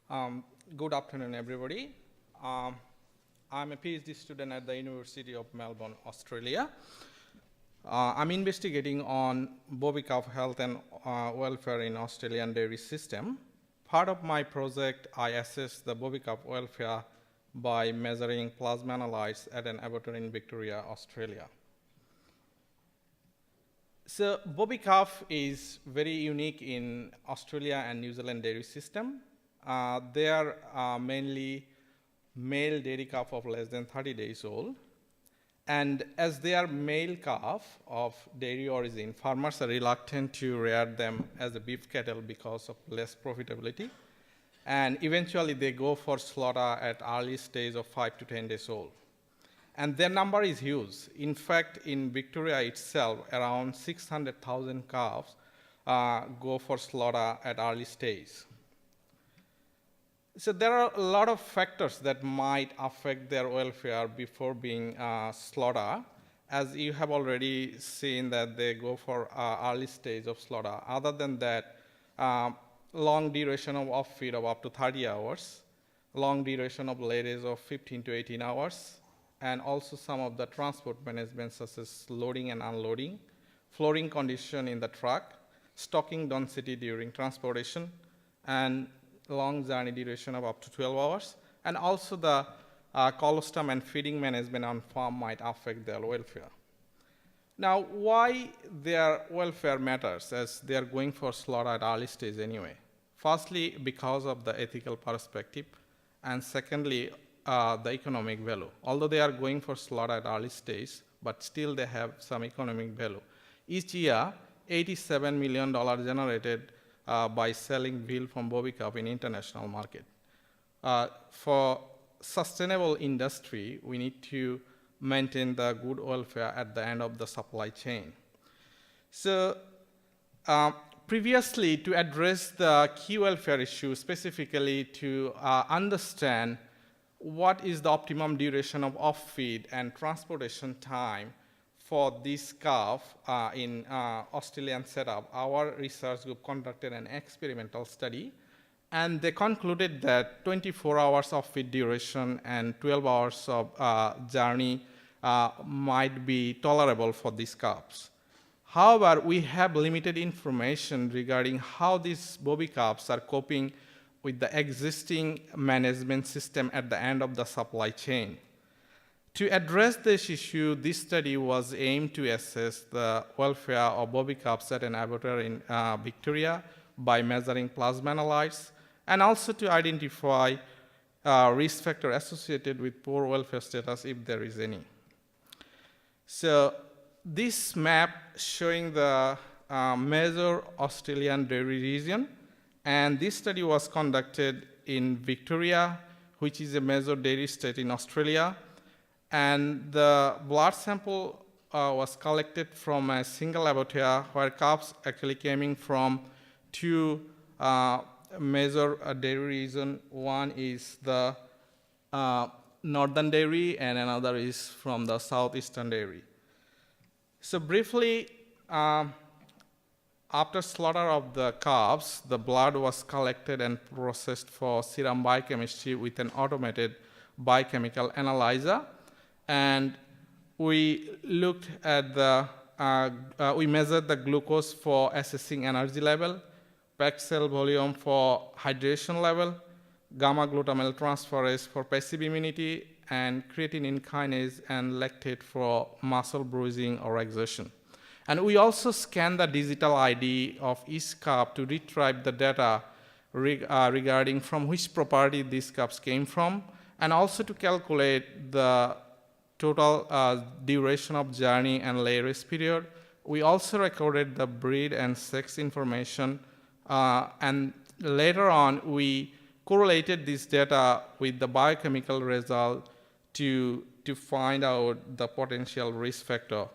Um, Good afternoon, everybody. I'm a PhD student at the University of Melbourne, Australia. I'm investigating on bovine calf health and welfare in Australian dairy system. Part of my project, I assess the bovine calf welfare by measuring plasma analytes at an abattoir in Victoria, Australia. So bovine calf is very unique in Australia and New Zealand dairy system. They are mainly male dairy calf of less than 30 days old. And as they are male calf of dairy origin, farmers are reluctant to rear them as a beef cattle because of less profitability. And eventually they go for slaughter at early stage of 5 to 10 days old. And their number is huge. In fact, in Victoria itself, around 600,000 calves go for slaughter at early stage. So there are a lot of factors that might affect their welfare before being slaughtered. As you have already seen that they go for early stage of slaughter. Other than that, long duration of off-feed of up to 30 hours, long duration of layrage of 15 to 18 hours, and also some of the transport management such as loading and unloading, flooring condition in the truck, stocking density during transportation, and long journey duration of up to 12 hours, and also the colostrum and feeding management on farm might affect their welfare. Now, why their welfare matters as they are going for slaughter at early stage anyway? Firstly, because of the ethical perspective, and secondly, the economic value. Although they are going for slaughter at early stage, but still they have some economic value. Each year, $87 million generated by selling veal from bovine calf in international market. For sustainable industry, we need to maintain the good welfare at the end of the supply chain. So previously, to address the key welfare issue, specifically to understand what is the optimum duration of off-feed and transportation time for this calf in Australian setup, our research group conducted an experimental study, and they concluded that 24 hours of feed duration and 12 hours of journey might be tolerable for these calves. However, we have limited information regarding how these bovine calves are coping with the existing management system at the end of the supply chain. To address this issue, this study was aimed to assess the welfare of bovine calves at an abattoir in Victoria by measuring plasma analytes, and also to identify risk factor associated with poor welfare status if there is any. So this map showing the major Australian dairy region, and this study was conducted in Victoria, which is a major dairy state in Australia. And the blood sample was collected from a single abattoir where calves actually came from two major dairy regions. One is the northern dairy and another is from the southeastern dairy. So briefly, after slaughter of the calves, the blood was collected and processed for serum biochemistry with an automated biochemical analyzer. And we looked at we measured the glucose for assessing energy level, packed cell volume for hydration level, gamma glutamyl transferase for passive immunity, and creatine kinase and lactate for muscle bruising or exertion. And we also scanned the digital ID of each calf to retrieve the data regarding from which property these calves came from, and also to calculate the total duration of journey and layerage period. We also recorded the breed and sex information, and later on we correlated this data with the biochemical result to find out the potential risk factor.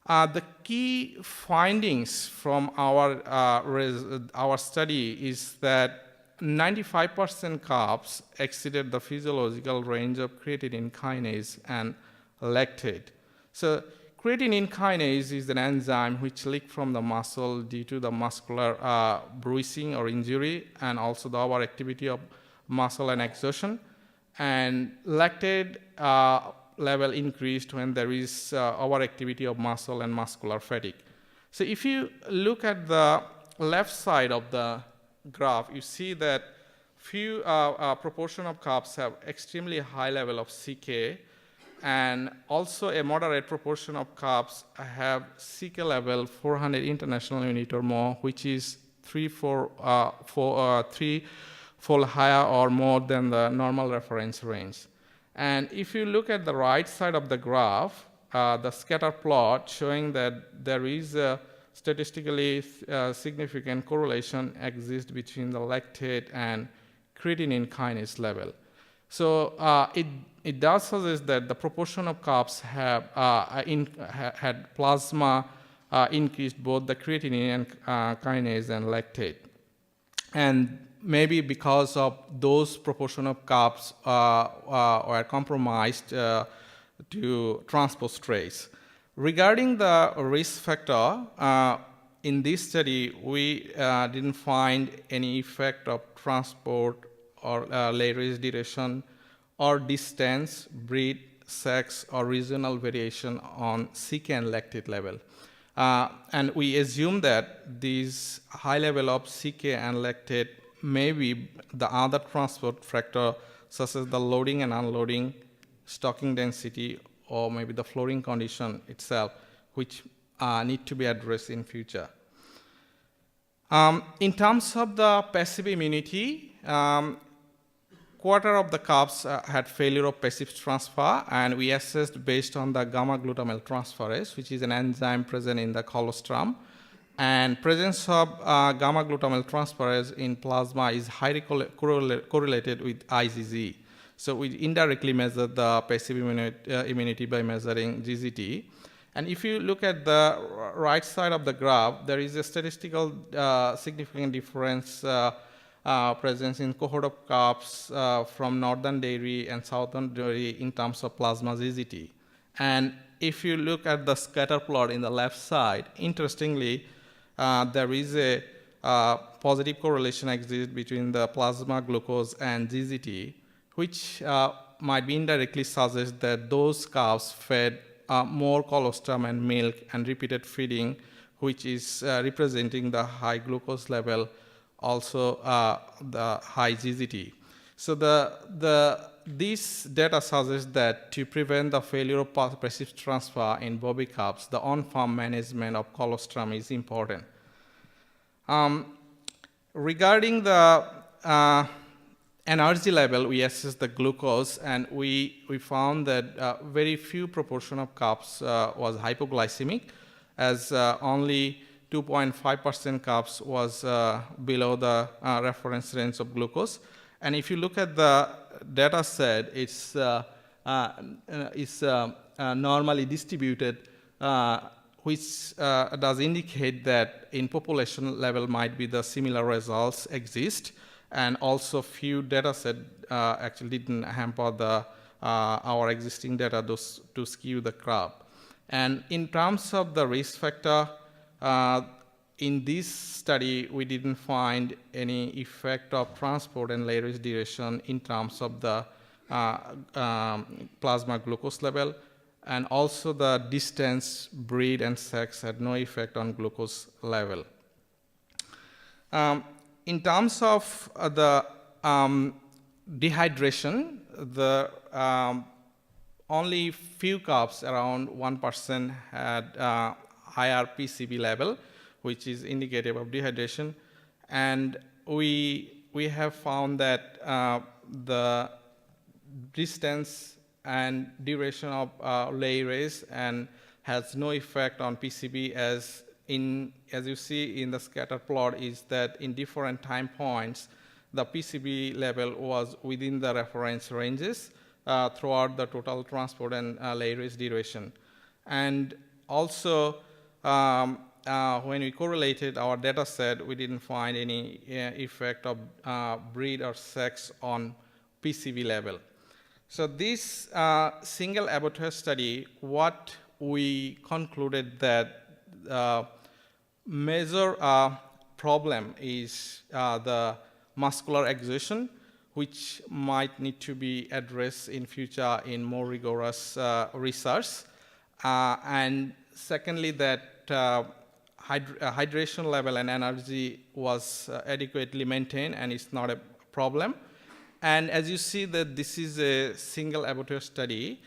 The key findings from our study is that 95% calves exceeded the physiological range of creatine kinase and lactate. So creatinine kinase is an enzyme which leaks from the muscle due to the muscular bruising or injury, and also the overactivity of muscle and exertion. And lactate level increased when there is overactivity of muscle and muscular fatigue. So if you look at the left side of the graph, you see that few proportion of calves have extremely high level of CK, and also a moderate proportion of calves have CK level 400 international unit or more, which is threefold higher or more than the normal reference range. And if you look at the right side of the graph, the scatter plot showing that there is a statistically significant correlation exists between the lactate and creatinine kinase level. So it does suggest that the proportion of calves have had plasma increased both the creatinine and kinase and lactate. And maybe because of those proportion of calves were compromised to transpose trace. Regarding the risk factor, in this study, we didn't find any effect of transport or lay race duration or distance, breed, sex, or regional variation on CK and lactate level. And we assume that these high level of CK and lactate may be the other transport factor, such as the loading and unloading, stocking density, or maybe the flooring condition itself, which need to be addressed in future. In terms of the passive immunity, quarter of the calves had failure of passive transfer, and we assessed based on the gamma glutamyl transferase, which is an enzyme present in the colostrum. And presence of gamma glutamyl transferase in plasma is highly correlated with IgG. So we indirectly measure the passive immunity by measuring GGT. And if you look at the right side of the graph, there is a statistical significant difference presence in cohort of calves from northern dairy and southern dairy in terms of plasma GGT. And if you look at the scatter plot in the left side, interestingly, there is a positive correlation exists between the plasma glucose and GGT, which might be indirectly suggest that those calves fed more colostrum and milk and repeated feeding, which is representing the high glucose level, also the high GGT. So this data suggests that to prevent the failure of passive transfer in bobby calves, the on-farm management of colostrum is important. Regarding the energy level, we assessed the glucose, and we found that very few proportion of calves was hypoglycemic, as only 2.5% calves was below the reference range of glucose. And if you look at the data set, it's normally distributed, which does indicate that in population level might be the similar results exist, and also few data set actually didn't hamper the our existing data to skew the curve. And in terms of the risk factor, in this study, we didn't find any effect of transport and lay race duration in terms of the plasma glucose level, and also the distance, breed, and sex had no effect on glucose level. In terms of the dehydration, the only few calves, around 1%, had higher PCB level, which is indicative of dehydration. And we have found that the distance and duration of lay race and has no effect on PCB, as you see in the scatter plot, is that in different time points, the PCB level was within the reference ranges throughout the total transport and lay race duration. And also, when we correlated our data set, we didn't find any effect of breed or sex on PCB level. So this single abattoir study, what we concluded that major problem is the muscular exertion, which might need to be addressed in future in more rigorous research. And secondly, that hydration level and energy was adequately maintained and it's not a problem. And as you see that this is a single abattoir study,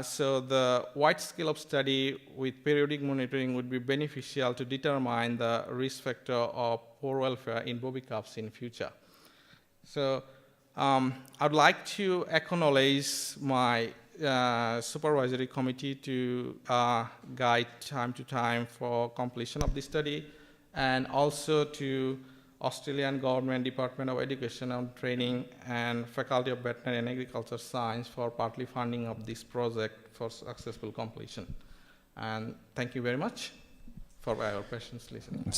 so the wide scale of study with periodic monitoring would be beneficial to determine the risk factor of poor welfare in bovine calves in future. So I'd like to acknowledge my supervisory committee to guide time to time for completion of the study, and also to Australian Government Department of Education and Training and Faculty of Veterinary and Agriculture Science for partly funding of this project for successful completion. And thank you very much for your patience listening.